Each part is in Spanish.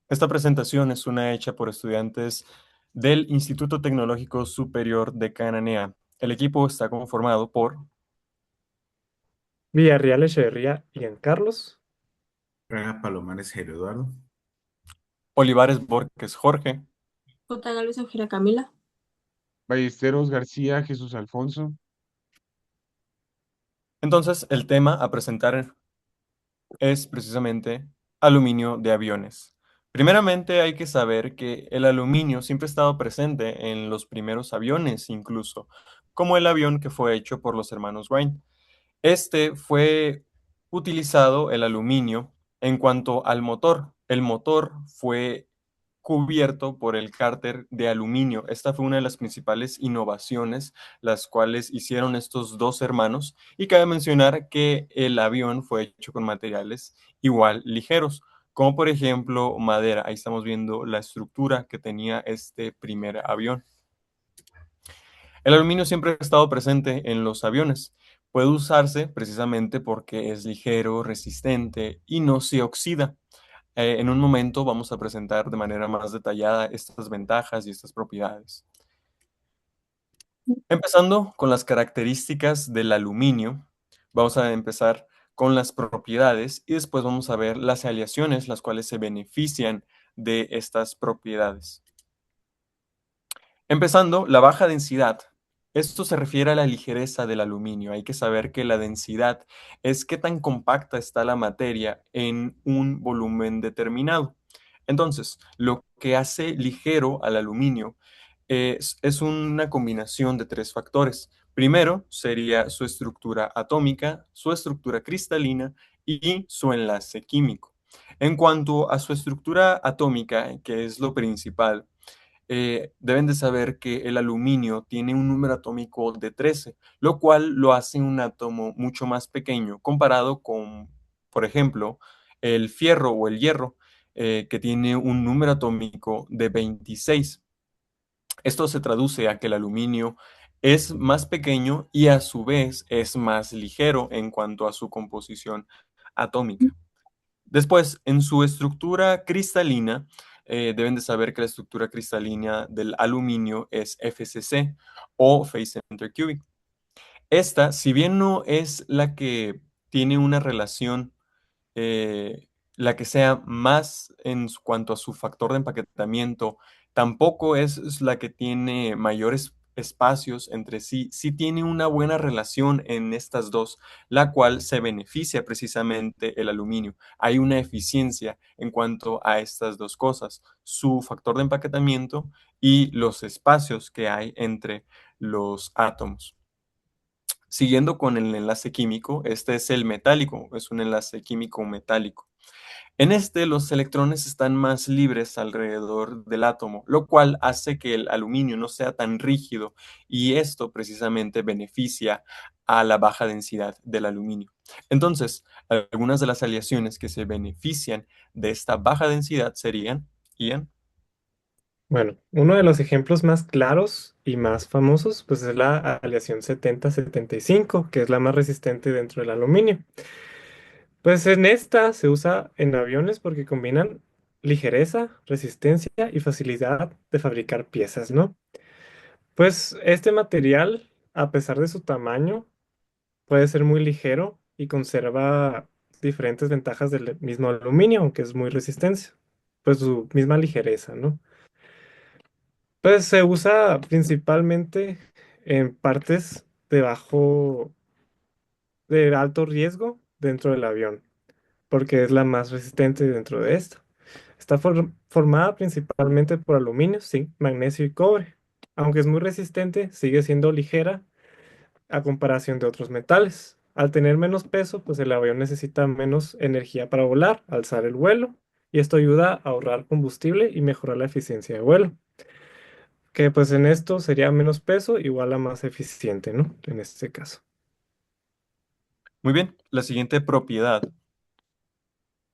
Esta presentación es una hecha por estudiantes del Instituto Tecnológico Superior de Cananea. El equipo está conformado por Villarreal, Echeverría y Carlos. Praga Palomares, Jairo Eduardo. Olivares Borges Jorge. J. Galvez Eugenia Camila. Ballesteros García, Jesús Alfonso. Entonces, el tema a presentar es precisamente aluminio de aviones. Primeramente hay que saber que el aluminio siempre ha estado presente en los primeros aviones, incluso, como el avión que fue hecho por los hermanos Wright. Este fue utilizado el aluminio en cuanto al motor. El motor fue cubierto por el cárter de aluminio. Esta fue una de las principales innovaciones, las cuales hicieron estos dos hermanos. Y cabe mencionar que el avión fue hecho con materiales igual ligeros, como por ejemplo madera. Ahí estamos viendo la estructura que tenía este primer avión. El aluminio siempre ha estado presente en los aviones. Puede usarse precisamente porque es ligero, resistente y no se oxida. En un momento vamos a presentar de manera más detallada estas ventajas y estas propiedades. Empezando con las características del aluminio, vamos a empezar con las propiedades y después vamos a ver las aleaciones, las cuales se benefician de estas propiedades. Empezando, la baja densidad. Esto se refiere a la ligereza del aluminio. Hay que saber que la densidad es qué tan compacta está la materia en un volumen determinado. Entonces, lo que hace ligero al aluminio es una combinación de tres factores. Primero sería su estructura atómica, su estructura cristalina y su enlace químico. En cuanto a su estructura atómica, que es lo principal, deben de saber que el aluminio tiene un número atómico de 13, lo cual lo hace un átomo mucho más pequeño comparado con, por ejemplo, el fierro o el hierro, que tiene un número atómico de 26. Esto se traduce a que el aluminio es más pequeño y a su vez es más ligero en cuanto a su composición atómica. Después, en su estructura cristalina, deben de saber que la estructura cristalina del aluminio es FCC o Phase Center Cubic. Esta, si bien no es la que tiene una relación, la que sea más en cuanto a su factor de empaquetamiento, tampoco es la que tiene mayores espacios entre sí. Sí tiene una buena relación en estas dos, la cual se beneficia precisamente el aluminio. Hay una eficiencia en cuanto a estas dos cosas, su factor de empaquetamiento y los espacios que hay entre los átomos. Siguiendo con el enlace químico, este es el metálico, es un enlace químico metálico. En este, los electrones están más libres alrededor del átomo, lo cual hace que el aluminio no sea tan rígido y esto precisamente beneficia a la baja densidad del aluminio. Entonces, algunas de las aleaciones que se benefician de esta baja densidad serían, Ian. Bueno, uno de los ejemplos más claros y más famosos, pues es la aleación 70-75, que es la más resistente dentro del aluminio. Pues en esta se usa en aviones porque combinan ligereza, resistencia y facilidad de fabricar piezas, ¿no? Pues este material, a pesar de su tamaño, puede ser muy ligero y conserva diferentes ventajas del mismo aluminio, aunque es muy resistente, pues su misma ligereza, ¿no? Pues se usa principalmente en partes de alto riesgo dentro del avión, porque es la más resistente dentro de esto. Está formada principalmente por aluminio, zinc, magnesio y cobre. Aunque es muy resistente, sigue siendo ligera a comparación de otros metales. Al tener menos peso, pues el avión necesita menos energía para volar, alzar el vuelo, y esto ayuda a ahorrar combustible y mejorar la eficiencia de vuelo. Que pues en esto sería menos peso igual a más eficiente, ¿no? En este caso. Muy bien, la siguiente propiedad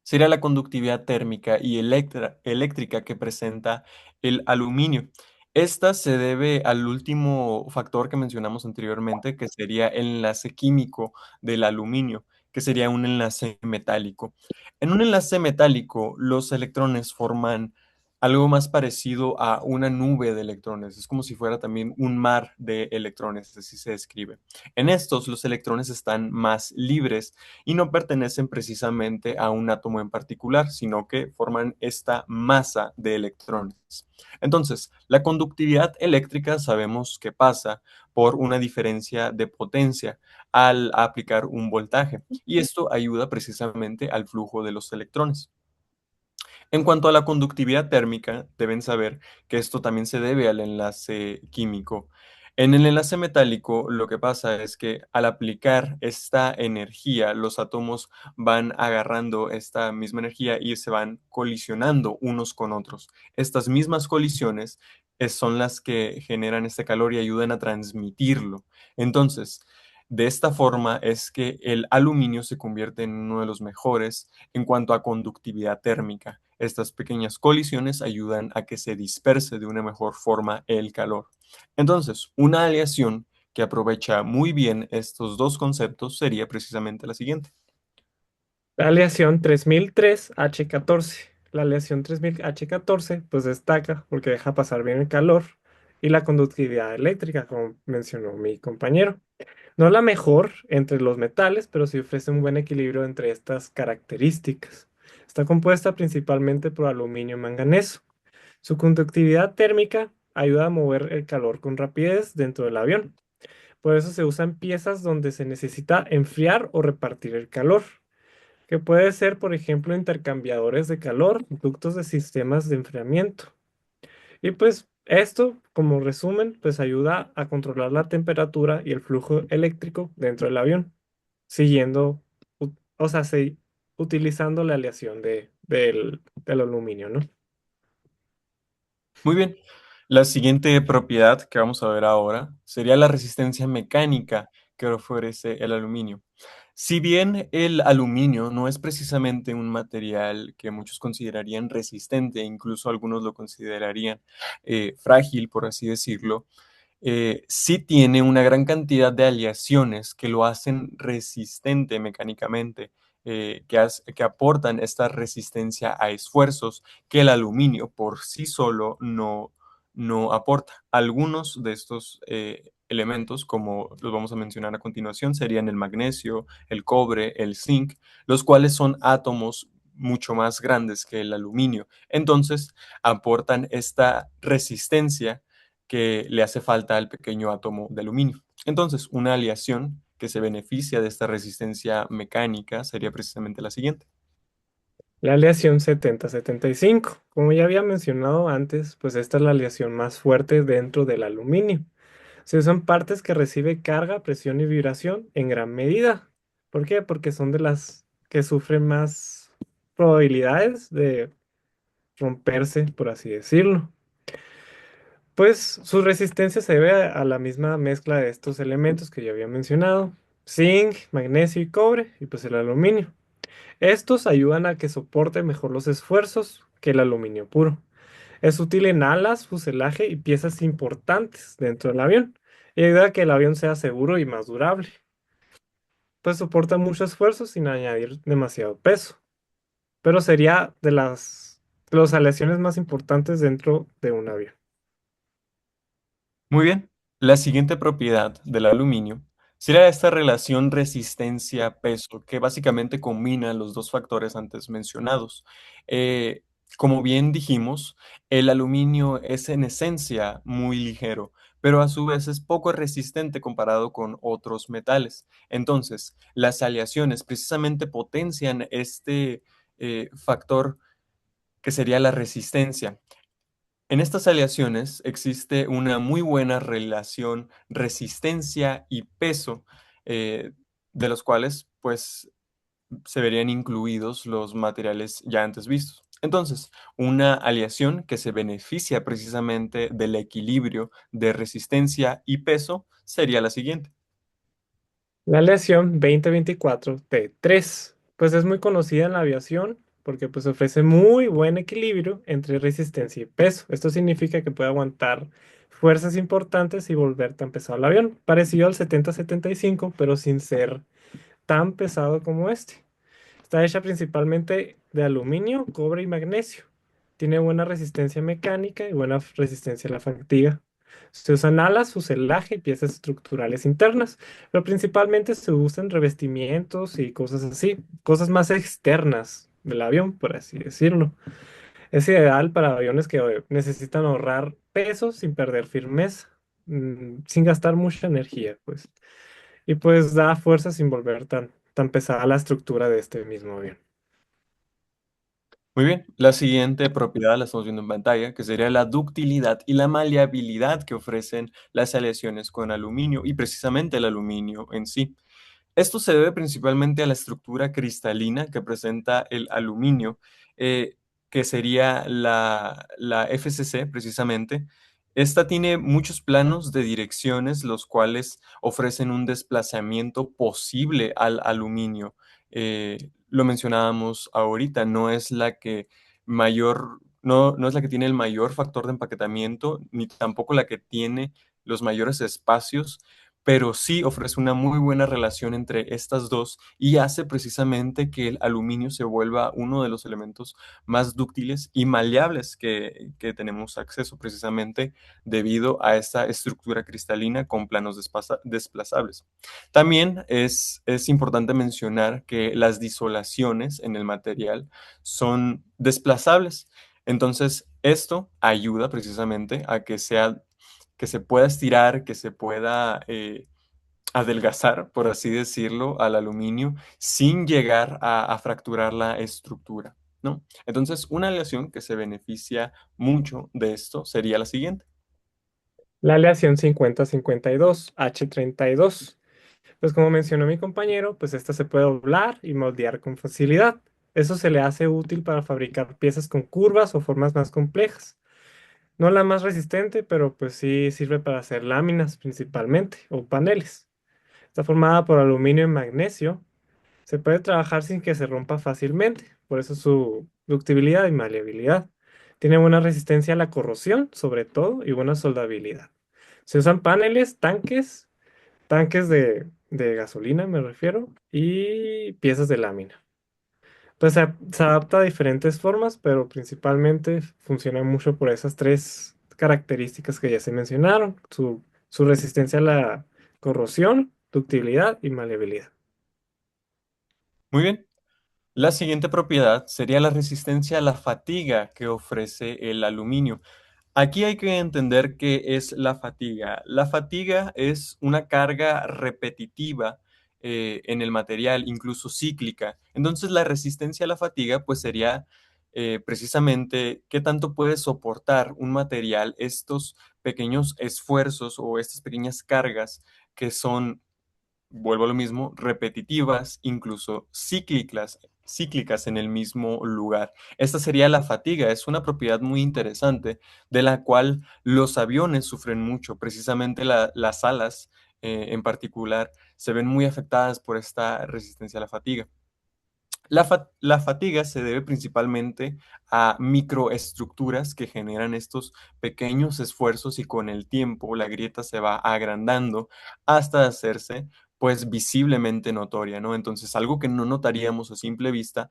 sería la conductividad térmica y eléctrica que presenta el aluminio. Esta se debe al último factor que mencionamos anteriormente, que sería el enlace químico del aluminio. que sería un enlace metálico. En un enlace metálico, los electrones forman algo más parecido a una nube de electrones. Es como si fuera también un mar de electrones, así se describe. En estos, los electrones están más libres y no pertenecen precisamente a un átomo en particular, sino que forman esta masa de electrones. Entonces, la conductividad eléctrica sabemos que pasa por una diferencia de potencia al aplicar un voltaje, y esto ayuda precisamente al flujo de los electrones. En cuanto a la conductividad térmica, deben saber que esto también se debe al enlace químico. En el enlace metálico, lo que pasa es que al aplicar esta energía, los átomos van agarrando esta misma energía y se van colisionando unos con otros. Estas mismas colisiones son las que generan este calor y ayudan a transmitirlo. Entonces, de esta forma es que el aluminio se convierte en uno de los mejores en cuanto a conductividad térmica. Estas pequeñas colisiones ayudan a que se disperse de una mejor forma el calor. Entonces, una aleación que aprovecha muy bien estos dos conceptos sería precisamente la siguiente. La aleación 3003H14. La aleación 3000H14 pues destaca porque deja pasar bien el calor y la conductividad eléctrica, como mencionó mi compañero. No la mejor entre los metales, pero sí ofrece un buen equilibrio entre estas características. Está compuesta principalmente por aluminio y manganeso. Su conductividad térmica ayuda a mover el calor con rapidez dentro del avión. Por eso se usan piezas donde se necesita enfriar o repartir el calor, que puede ser, por ejemplo, intercambiadores de calor, ductos de sistemas de enfriamiento. Y pues esto, como resumen, pues ayuda a controlar la temperatura y el flujo eléctrico dentro del avión, siguiendo, o sea, utilizando la aleación del aluminio, ¿no? Muy bien. La siguiente propiedad que vamos a ver ahora sería la resistencia mecánica que ofrece el aluminio. Si bien el aluminio no es precisamente un material que muchos considerarían resistente, incluso algunos lo considerarían frágil, por así decirlo, sí tiene una gran cantidad de aleaciones que lo hacen resistente mecánicamente, que aportan esta resistencia a esfuerzos que el aluminio por sí solo no aporta. Algunos de estos elementos, como los vamos a mencionar a continuación, serían el magnesio, el cobre, el zinc, los cuales son átomos mucho más grandes que el aluminio. Entonces, aportan esta resistencia que le hace falta al pequeño átomo de aluminio. Entonces, una aleación que se beneficia de esta resistencia mecánica sería precisamente la siguiente. La aleación 7075. Como ya había mencionado antes, pues esta es la aleación más fuerte dentro del aluminio. Se usan partes que reciben carga, presión y vibración en gran medida. ¿Por qué? Porque son de las que sufren más probabilidades de romperse, por así decirlo. Pues su resistencia se debe a la misma mezcla de estos elementos que ya había mencionado: zinc, magnesio y cobre, y pues el aluminio. Estos ayudan a que soporte mejor los esfuerzos que el aluminio puro. Es útil en alas, fuselaje y piezas importantes dentro del avión, y ayuda a que el avión sea seguro y más durable. Pues soporta mucho esfuerzo sin añadir demasiado peso, pero sería de las aleaciones más importantes dentro de un avión. Muy bien. La siguiente propiedad del aluminio sería esta relación resistencia-peso, que básicamente combina los dos factores antes mencionados. Eh, Como bien dijimos, el aluminio es en esencia muy ligero, pero a su vez es poco resistente comparado con otros metales. Entonces, las aleaciones precisamente potencian este factor que sería la resistencia. En estas aleaciones existe una muy buena relación resistencia y peso, eh, de los cuales pues se verían incluidos los materiales ya antes vistos. Entonces, una aleación que se beneficia precisamente del equilibrio de resistencia y peso sería la siguiente. La aleación 2024T3, pues es muy conocida en la aviación porque pues ofrece muy buen equilibrio entre resistencia y peso. Esto significa que puede aguantar fuerzas importantes y volver tan pesado el avión, parecido al 7075, pero sin ser tan pesado como este. Está hecha principalmente de aluminio, cobre y magnesio. Tiene buena resistencia mecánica y buena resistencia a la fatiga. Se usan alas, fuselaje y piezas estructurales internas, pero principalmente se usan revestimientos y cosas así, cosas más externas del avión, por así decirlo. Es ideal para aviones que necesitan ahorrar peso sin perder firmeza, sin gastar mucha energía, pues. Y pues da fuerza sin volver tan pesada la estructura de este mismo avión. Muy bien, la siguiente propiedad la estamos viendo en pantalla, que sería la ductilidad y la maleabilidad que ofrecen las aleaciones con aluminio y precisamente el aluminio en sí. Esto se debe principalmente a la estructura cristalina que presenta el aluminio, que sería la FCC precisamente. Esta tiene muchos planos de direcciones, los cuales ofrecen un desplazamiento posible al aluminio. Lo mencionábamos ahorita, no es la que no es la que tiene el mayor factor de empaquetamiento, ni tampoco la que tiene los mayores espacios, pero sí ofrece una muy buena relación entre estas dos y hace precisamente que el aluminio se vuelva uno de los elementos más dúctiles y maleables que tenemos acceso, precisamente debido a esta estructura cristalina con planos desplazables. También es importante mencionar que las disolaciones en el material son desplazables. Entonces, esto ayuda precisamente a que se pueda estirar, que se pueda adelgazar, por así decirlo, al aluminio sin llegar a fracturar la estructura, ¿no? Entonces, una aleación que se beneficia mucho de esto sería la siguiente. La aleación 50-52, H32. Pues como mencionó mi compañero, pues esta se puede doblar y moldear con facilidad. Eso se le hace útil para fabricar piezas con curvas o formas más complejas. No la más resistente, pero pues sí sirve para hacer láminas principalmente o paneles. Está formada por aluminio y magnesio. Se puede trabajar sin que se rompa fácilmente, por eso su ductibilidad y maleabilidad. Tiene buena resistencia a la corrosión, sobre todo, y buena soldabilidad. Se usan paneles, tanques de gasolina, me refiero, y piezas de lámina. Pues se adapta a diferentes formas, pero principalmente funciona mucho por esas tres características que ya se mencionaron, su resistencia a la corrosión, ductibilidad y maleabilidad. Muy bien. La siguiente propiedad sería la resistencia a la fatiga que ofrece el aluminio. Aquí hay que entender qué es la fatiga. La fatiga es una carga repetitiva en el material, incluso cíclica. Entonces, la resistencia a la fatiga, pues sería precisamente qué tanto puede soportar un material estos pequeños esfuerzos o estas pequeñas cargas que son, vuelvo a lo mismo, repetitivas, incluso cíclicas en el mismo lugar. Esta sería la fatiga, es una propiedad muy interesante de la cual los aviones sufren mucho, precisamente las alas en particular se ven muy afectadas por esta resistencia a la fatiga. La fatiga se debe principalmente a microestructuras que generan estos pequeños esfuerzos y con el tiempo la grieta se va agrandando hasta hacerse pues visiblemente notoria, ¿no? Entonces algo que no notaríamos a simple vista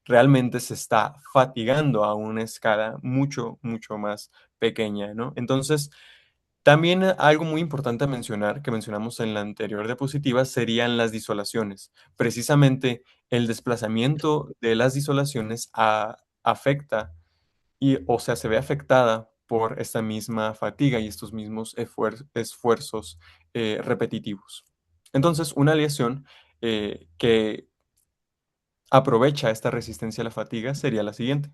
realmente se está fatigando a una escala mucho, mucho más pequeña, ¿no? Entonces, también algo muy importante a mencionar, que mencionamos en la anterior diapositiva, serían las disolaciones. Precisamente el desplazamiento de las disolaciones afecta o sea, se ve afectada por esta misma fatiga y estos mismos esfuerzos repetitivos. Entonces, una aleación que aprovecha esta resistencia a la fatiga sería la siguiente.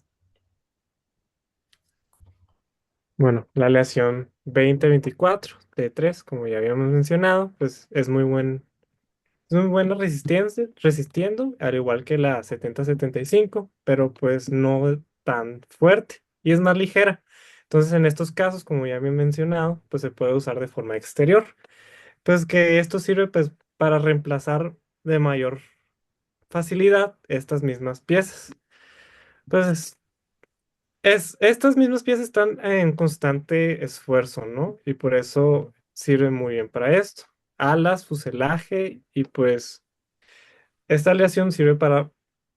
Bueno, la aleación 2024 T3, como ya habíamos mencionado, pues es muy buena resistiendo, al igual que la 70-75, pero pues no tan fuerte y es más ligera. Entonces, en estos casos, como ya había mencionado, pues se puede usar de forma exterior. Pues que esto sirve pues para reemplazar de mayor facilidad estas mismas piezas. Pues estas mismas piezas están en constante esfuerzo, ¿no? Y por eso sirven muy bien para esto. Alas, fuselaje y pues Esta aleación sirve para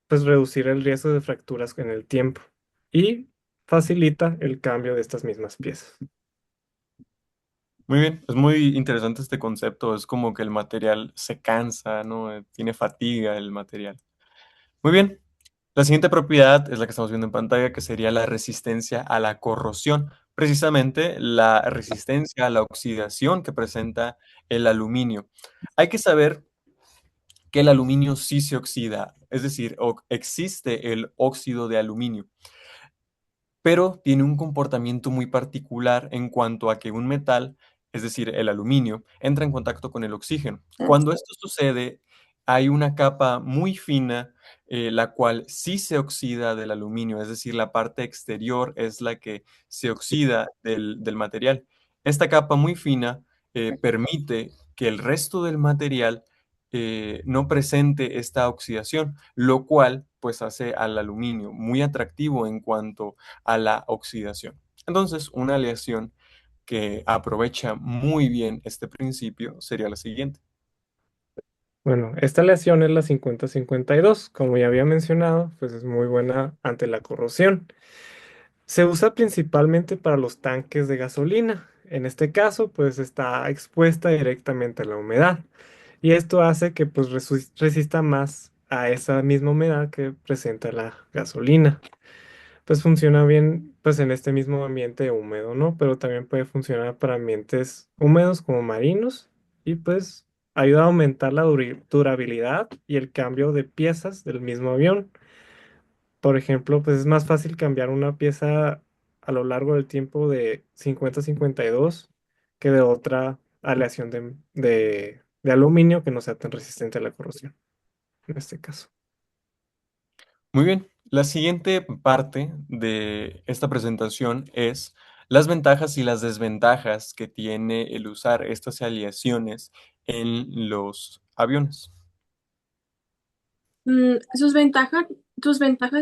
pues, reducir el riesgo de fracturas en el tiempo y facilita el cambio de estas mismas piezas. Muy bien, es muy interesante este concepto, es como que el material se cansa, ¿no? Tiene fatiga el material. Muy bien, la siguiente propiedad es la que estamos viendo en pantalla, que sería la resistencia a la corrosión. Precisamente la resistencia a la oxidación que presenta el aluminio. Hay que saber que el aluminio sí se oxida, es decir, existe el óxido de aluminio, pero tiene un comportamiento muy particular en cuanto a que un metal, es decir, el aluminio, entra en contacto con el oxígeno. Cuando esto sucede, hay una capa muy fina, la cual sí se oxida del aluminio, es decir, la parte exterior es la que se oxida del material. Esta capa muy fina permite que el resto del material no presente esta oxidación, lo cual pues hace al aluminio muy atractivo en cuanto a la oxidación. Entonces, una aleación que aprovecha muy bien este principio sería la siguiente. Bueno, esta aleación es la 50-52. Como ya había mencionado, pues es muy buena ante la corrosión. Se usa principalmente para los tanques de gasolina. En este caso, pues está expuesta directamente a la humedad. Y esto hace que pues resista más a esa misma humedad que presenta la gasolina. Pues funciona bien pues en este mismo ambiente húmedo, ¿no? Pero también puede funcionar para ambientes húmedos como marinos y pues ayuda a aumentar la durabilidad y el cambio de piezas del mismo avión. Por ejemplo, pues es más fácil cambiar una pieza a lo largo del tiempo de 50-52 que de otra aleación de aluminio que no sea tan resistente a la corrosión, en este caso. Muy bien, la siguiente parte de esta presentación es las ventajas y las desventajas que tiene el usar estas aleaciones en los aviones. Sus ventajas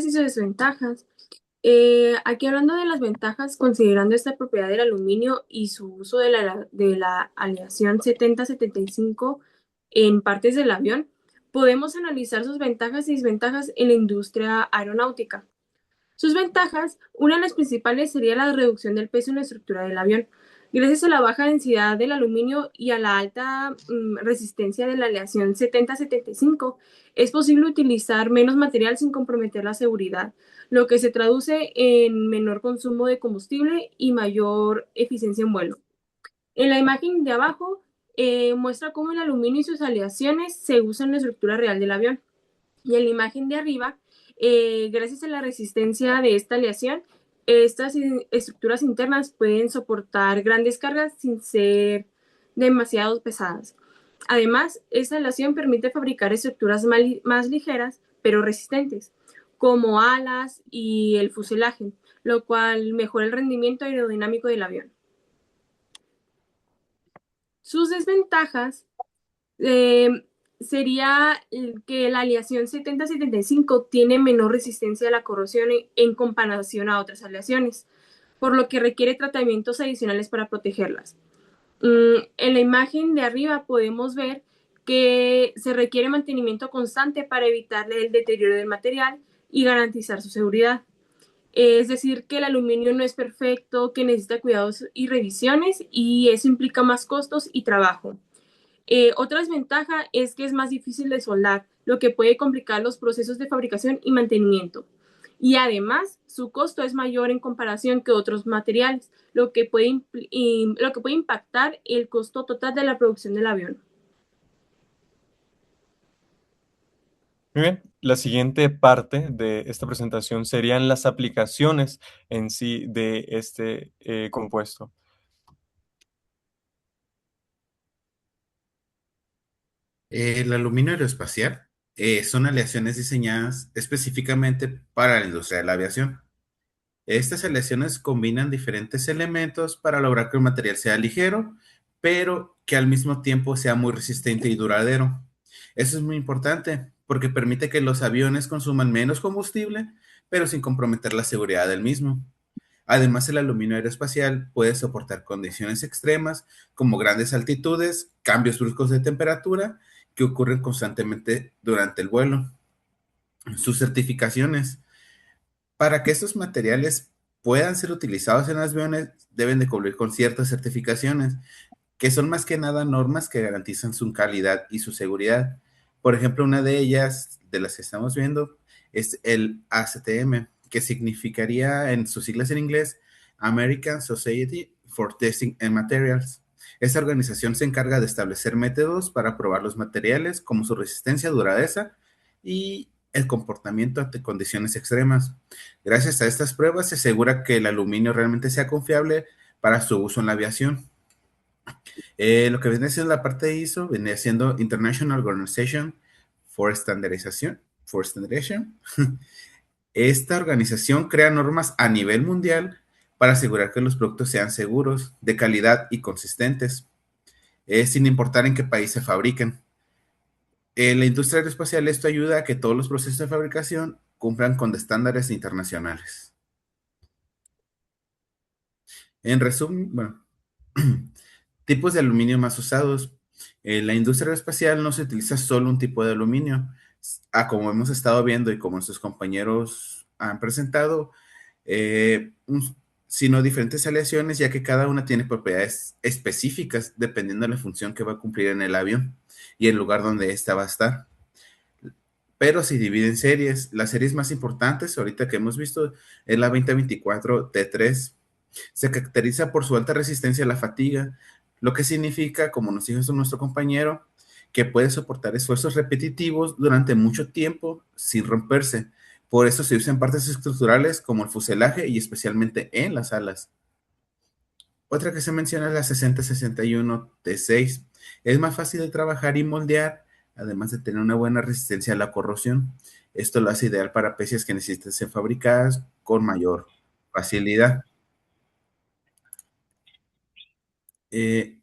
y sus desventajas. Aquí hablando de las ventajas, considerando esta propiedad del aluminio y su uso de la aleación 70-75 en partes del avión, podemos analizar sus ventajas y desventajas en la industria aeronáutica. Sus ventajas, una de las principales sería la reducción del peso en la estructura del avión. Gracias a la baja densidad del aluminio y a la alta resistencia de la aleación 70-75, es posible utilizar menos material sin comprometer la seguridad, lo que se traduce en menor consumo de combustible y mayor eficiencia en vuelo. En la imagen de abajo muestra cómo el aluminio y sus aleaciones se usan en la estructura real del avión. Y en la imagen de arriba, gracias a la resistencia de esta aleación, estas estructuras internas pueden soportar grandes cargas sin ser demasiado pesadas. Además, esta aleación permite fabricar estructuras más ligeras, pero resistentes, como alas y el fuselaje, lo cual mejora el rendimiento aerodinámico del avión. Sus desventajas eh, sería que la aleación 70-75 tiene menor resistencia a la corrosión en comparación a otras aleaciones, por lo que requiere tratamientos adicionales para protegerlas. En la imagen de arriba podemos ver que se requiere mantenimiento constante para evitar el deterioro del material y garantizar su seguridad. Es decir, que el aluminio no es perfecto, que necesita cuidados y revisiones y eso implica más costos y trabajo. Otra desventaja es que es más difícil de soldar, lo que puede complicar los procesos de fabricación y mantenimiento. Y además, su costo es mayor en comparación que otros materiales, lo que puede impactar el costo total de la producción del avión. Muy bien, la siguiente parte de esta presentación serían las aplicaciones en sí de este compuesto. El aluminio aeroespacial son aleaciones diseñadas específicamente para la industria de la aviación. Estas aleaciones combinan diferentes elementos para lograr que el material sea ligero, pero que al mismo tiempo sea muy resistente y duradero. Eso es muy importante porque permite que los aviones consuman menos combustible, pero sin comprometer la seguridad del mismo. Además, el aluminio aeroespacial puede soportar condiciones extremas como grandes altitudes, cambios bruscos de temperatura que ocurren constantemente durante el vuelo. Sus certificaciones. Para que estos materiales puedan ser utilizados en aviones, deben de cumplir con ciertas certificaciones, que son más que nada normas que garantizan su calidad y su seguridad. Por ejemplo, una de ellas, de las que estamos viendo, es el ACTM, que significaría en sus siglas en inglés American Society for Testing and Materials. Esta organización se encarga de establecer métodos para probar los materiales, como su resistencia, dureza y el comportamiento ante condiciones extremas. Gracias a estas pruebas se asegura que el aluminio realmente sea confiable para su uso en la aviación. Lo que viene siendo la parte de ISO, viene siendo International Organization for Standardization. Esta organización crea normas a nivel mundial para asegurar que los productos sean seguros, de calidad y consistentes, sin importar en qué país se fabriquen. En la industria aeroespacial esto ayuda a que todos los procesos de fabricación cumplan con estándares internacionales. En resumen, bueno, tipos de aluminio más usados. En la industria aeroespacial no se utiliza solo un tipo de aluminio. Como hemos estado viendo y como nuestros compañeros han presentado, sino diferentes aleaciones, ya que cada una tiene propiedades específicas dependiendo de la función que va a cumplir en el avión y el lugar donde ésta va a estar. Pero se divide en series. Las series más importantes, ahorita que hemos visto, es la 2024 T3. Se caracteriza por su alta resistencia a la fatiga, lo que significa, como nos dijo nuestro compañero, que puede soportar esfuerzos repetitivos durante mucho tiempo sin romperse. Por eso se usan partes estructurales como el fuselaje y especialmente en las alas. Otra que se menciona es la 6061 T6. Es más fácil de trabajar y moldear, además de tener una buena resistencia a la corrosión. Esto lo hace ideal para piezas que necesitan ser fabricadas con mayor facilidad. Eh,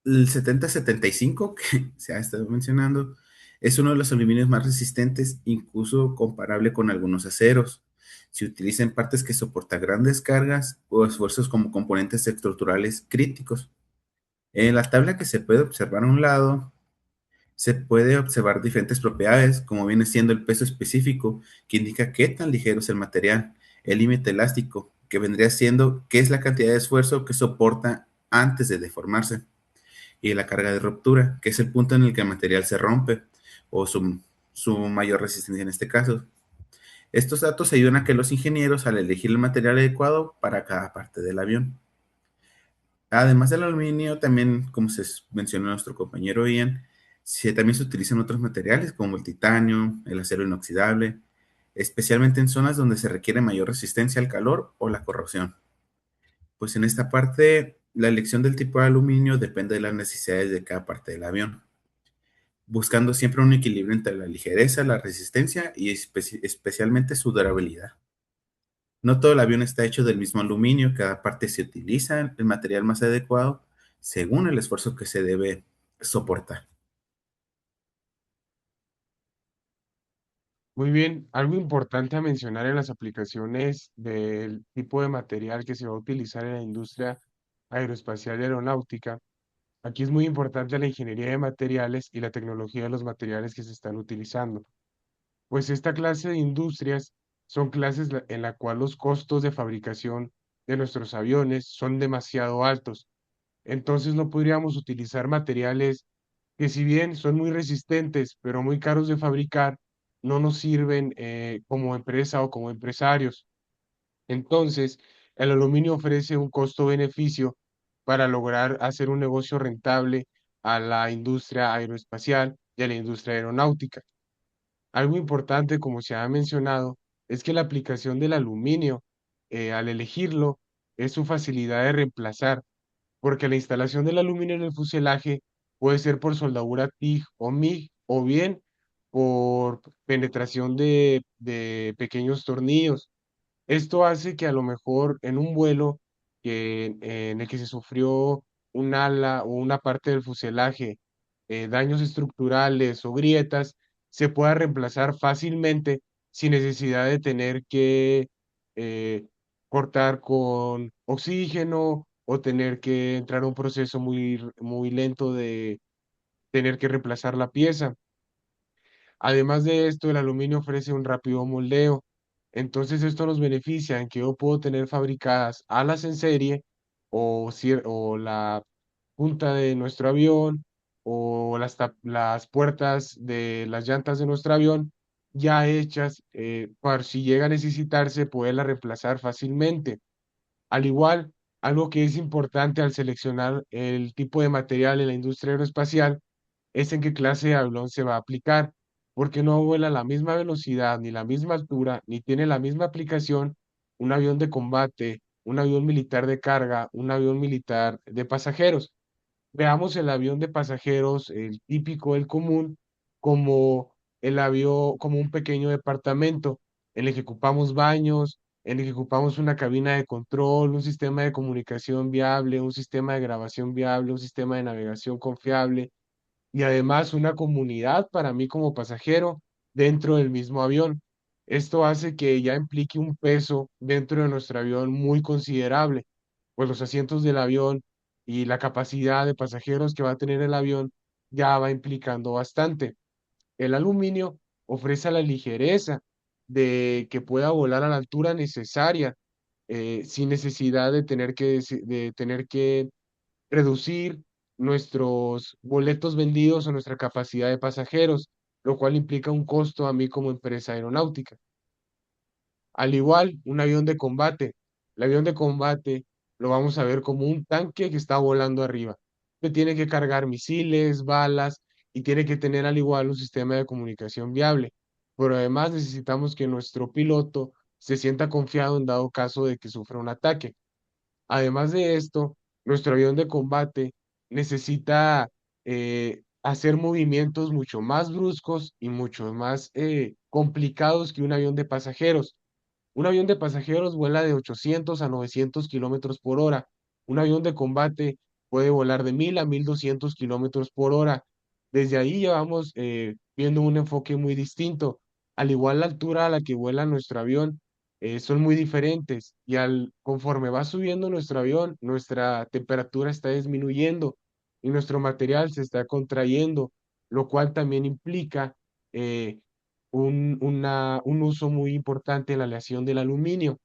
El 7075 que se ha estado mencionando, es uno de los aluminios más resistentes, incluso comparable con algunos aceros. Se utiliza en partes que soportan grandes cargas o esfuerzos como componentes estructurales críticos. En la tabla que se puede observar a un lado, se puede observar diferentes propiedades, como viene siendo el peso específico, que indica qué tan ligero es el material, el límite elástico, que vendría siendo qué es la cantidad de esfuerzo que soporta antes de deformarse, y la carga de ruptura, que es el punto en el que el material se rompe, o su mayor resistencia en este caso. Estos datos ayudan a que los ingenieros al elegir el material adecuado para cada parte del avión. Además del aluminio, también, como se mencionó nuestro compañero Ian, también se utilizan otros materiales como el titanio, el acero inoxidable, especialmente en zonas donde se requiere mayor resistencia al calor o la corrosión. Pues en esta parte, la elección del tipo de aluminio depende de las necesidades de cada parte del avión, buscando siempre un equilibrio entre la ligereza, la resistencia y especialmente su durabilidad. No todo el avión está hecho del mismo aluminio, cada parte se utiliza el material más adecuado según el esfuerzo que se debe soportar. Muy bien, algo importante a mencionar en las aplicaciones del tipo de material que se va a utilizar en la industria aeroespacial y aeronáutica. Aquí es muy importante la ingeniería de materiales y la tecnología de los materiales que se están utilizando, pues esta clase de industrias son clases en la cual los costos de fabricación de nuestros aviones son demasiado altos. Entonces no podríamos utilizar materiales que si bien son muy resistentes, pero muy caros de fabricar, no nos sirven como empresa o como empresarios. Entonces, el aluminio ofrece un costo-beneficio para lograr hacer un negocio rentable a la industria aeroespacial y a la industria aeronáutica. Algo importante, como se ha mencionado, es que la aplicación del aluminio, al elegirlo, es su facilidad de reemplazar, porque la instalación del aluminio en el fuselaje puede ser por soldadura TIG o MIG, o bien por penetración de pequeños tornillos. Esto hace que a lo mejor en un vuelo en el que se sufrió un ala o una parte del fuselaje, daños estructurales o grietas, se pueda reemplazar fácilmente sin necesidad de tener que eh, cortar con oxígeno o tener que entrar a un proceso muy lento tener que reemplazar la pieza. Además de esto, el aluminio ofrece un rápido moldeo. Entonces esto nos beneficia en que yo puedo tener fabricadas alas en serie o la punta de nuestro avión o las puertas de las llantas de nuestro avión ya hechas para si llega a necesitarse poderla reemplazar fácilmente. Al igual, algo que es importante al seleccionar el tipo de material en la industria aeroespacial es en qué clase de avión se va a aplicar, porque no vuela a la misma velocidad, ni la misma altura, ni tiene la misma aplicación un avión de combate, un avión militar de carga, un avión militar de pasajeros. Veamos el avión de pasajeros, el típico, el común, como el avión, como un pequeño departamento en el que ocupamos baños, en el que ocupamos una cabina de control, un sistema de comunicación viable, un sistema de grabación viable, un sistema de navegación confiable y además una comunidad para mí como pasajero dentro del mismo avión. Esto hace que ya implique un peso dentro de nuestro avión muy considerable, pues los asientos del avión y la capacidad de pasajeros que va a tener el avión ya va implicando bastante. El aluminio ofrece la ligereza de que pueda volar a la altura necesaria sin necesidad de tener que reducir nuestros boletos vendidos o nuestra capacidad de pasajeros, lo cual implica un costo a mí como empresa aeronáutica. Al igual, un avión de combate. El avión de combate lo vamos a ver como un tanque que está volando arriba, que tiene que cargar misiles, balas y tiene que tener al igual un sistema de comunicación viable. Pero además necesitamos que nuestro piloto se sienta confiado en dado caso de que sufra un ataque. Además de esto, nuestro avión de combate necesita hacer movimientos mucho más bruscos y mucho más complicados que un avión de pasajeros. Un avión de pasajeros vuela de 800 a 900 kilómetros por hora. Un avión de combate puede volar de 1000 a 1200 kilómetros por hora. Desde ahí ya vamos viendo un enfoque muy distinto. Al igual la altura a la que vuela nuestro avión son muy diferentes y conforme va subiendo nuestro avión, nuestra temperatura está disminuyendo y nuestro material se está contrayendo, lo cual también implica eh, un uso muy importante en la aleación del aluminio,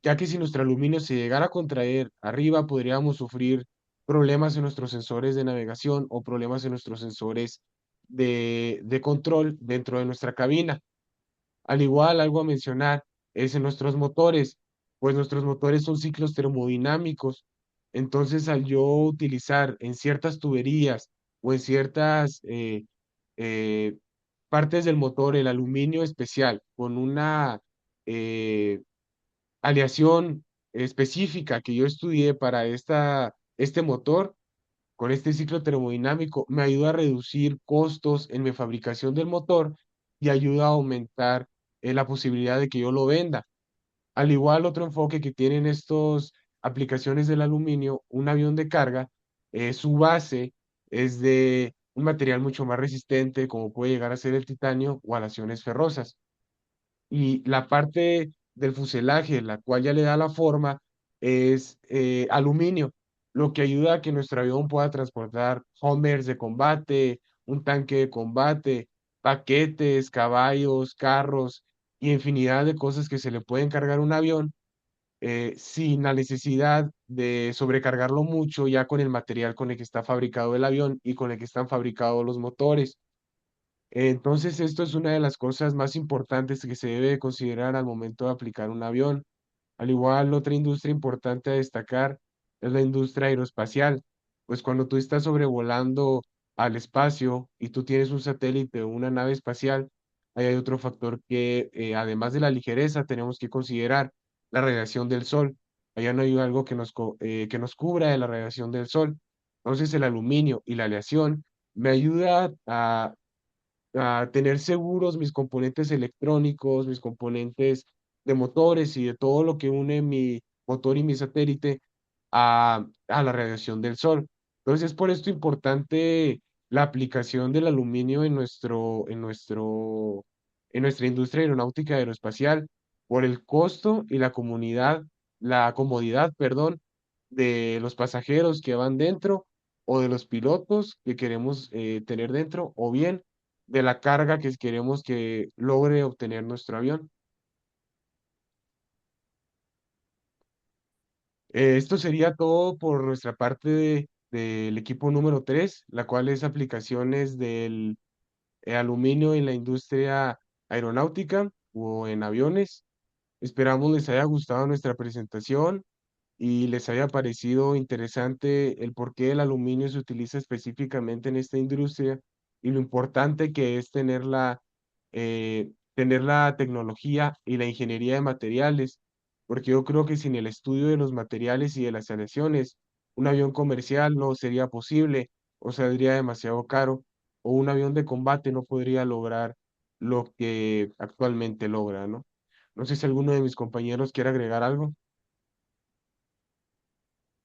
ya que si nuestro aluminio se llegara a contraer arriba, podríamos sufrir problemas en nuestros sensores de navegación o problemas en nuestros sensores de control dentro de nuestra cabina. Al igual, algo a mencionar es en nuestros motores, pues nuestros motores son ciclos termodinámicos. Entonces, al yo utilizar en ciertas tuberías o en ciertas eh, partes del motor el aluminio especial con una eh, aleación específica que yo estudié para este motor, con este ciclo termodinámico, me ayuda a reducir costos en mi fabricación del motor y ayuda a aumentar la posibilidad de que yo lo venda. Al igual, otro enfoque que tienen estas aplicaciones del aluminio, un avión de carga, su base es de un material mucho más resistente, como puede llegar a ser el titanio o aleaciones ferrosas y la parte del fuselaje, la cual ya le da la forma, es aluminio, lo que ayuda a que nuestro avión pueda transportar Hummers de combate, un tanque de combate, paquetes, caballos, carros y infinidad de cosas que se le pueden cargar a un avión sin la necesidad de sobrecargarlo mucho ya con el material con el que está fabricado el avión y con el que están fabricados los motores. Entonces, esto es una de las cosas más importantes que se debe de considerar al momento de aplicar un avión. Al igual, otra industria importante a destacar es la industria aeroespacial, pues cuando tú estás sobrevolando al espacio y tú tienes un satélite o una nave espacial, ahí hay otro factor que, además de la ligereza, tenemos que considerar la radiación del sol. Allá no hay algo que nos cubra de la radiación del sol. Entonces, el aluminio y la aleación me ayuda a tener seguros mis componentes electrónicos, mis componentes de motores y de todo lo que une mi motor y mi satélite a la radiación del sol. Entonces es por esto importante la aplicación del aluminio en nuestra industria aeronáutica aeroespacial por el costo y la comodidad, perdón, de los pasajeros que van dentro o de los pilotos que queremos tener dentro, o bien de la carga que queremos que logre obtener nuestro avión. Esto sería todo por nuestra parte del equipo número 3, la cual es aplicaciones del aluminio en la industria aeronáutica o en aviones. Esperamos les haya gustado nuestra presentación y les haya parecido interesante el por qué el aluminio se utiliza específicamente en esta industria y lo importante que es tener la tecnología y la ingeniería de materiales, porque yo creo que sin el estudio de los materiales y de las aleaciones, un avión comercial no sería posible o saldría demasiado caro, o un avión de combate no podría lograr lo que actualmente logra, ¿no? No sé si alguno de mis compañeros quiere agregar algo.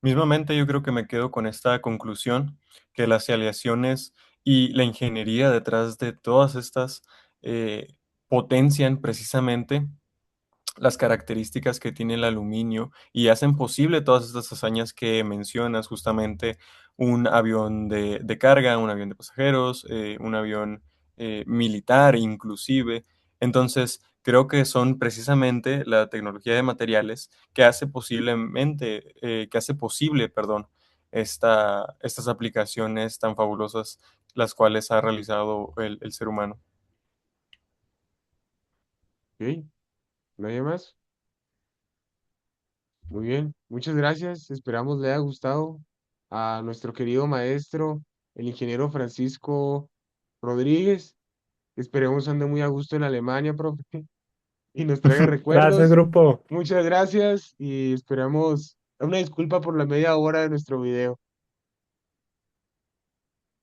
Mismamente yo creo que me quedo con esta conclusión, que las aleaciones y la ingeniería detrás de todas estas eh, potencian precisamente las características que tiene el aluminio y hacen posible todas estas hazañas que mencionas, justamente un avión de carga, un avión de pasajeros, un avión militar inclusive. Entonces, creo que son precisamente la tecnología de materiales que hace posible, perdón, estas aplicaciones tan fabulosas, las cuales ha realizado el ser humano. ¿Ok? ¿Nadie más? Muy bien, muchas gracias. Esperamos le haya gustado a nuestro querido maestro, el ingeniero Francisco Rodríguez. Esperemos ande muy a gusto en Alemania, profe, y nos traiga Gracias, recuerdos. grupo. Muchas gracias y esperamos una disculpa por la media hora de nuestro video.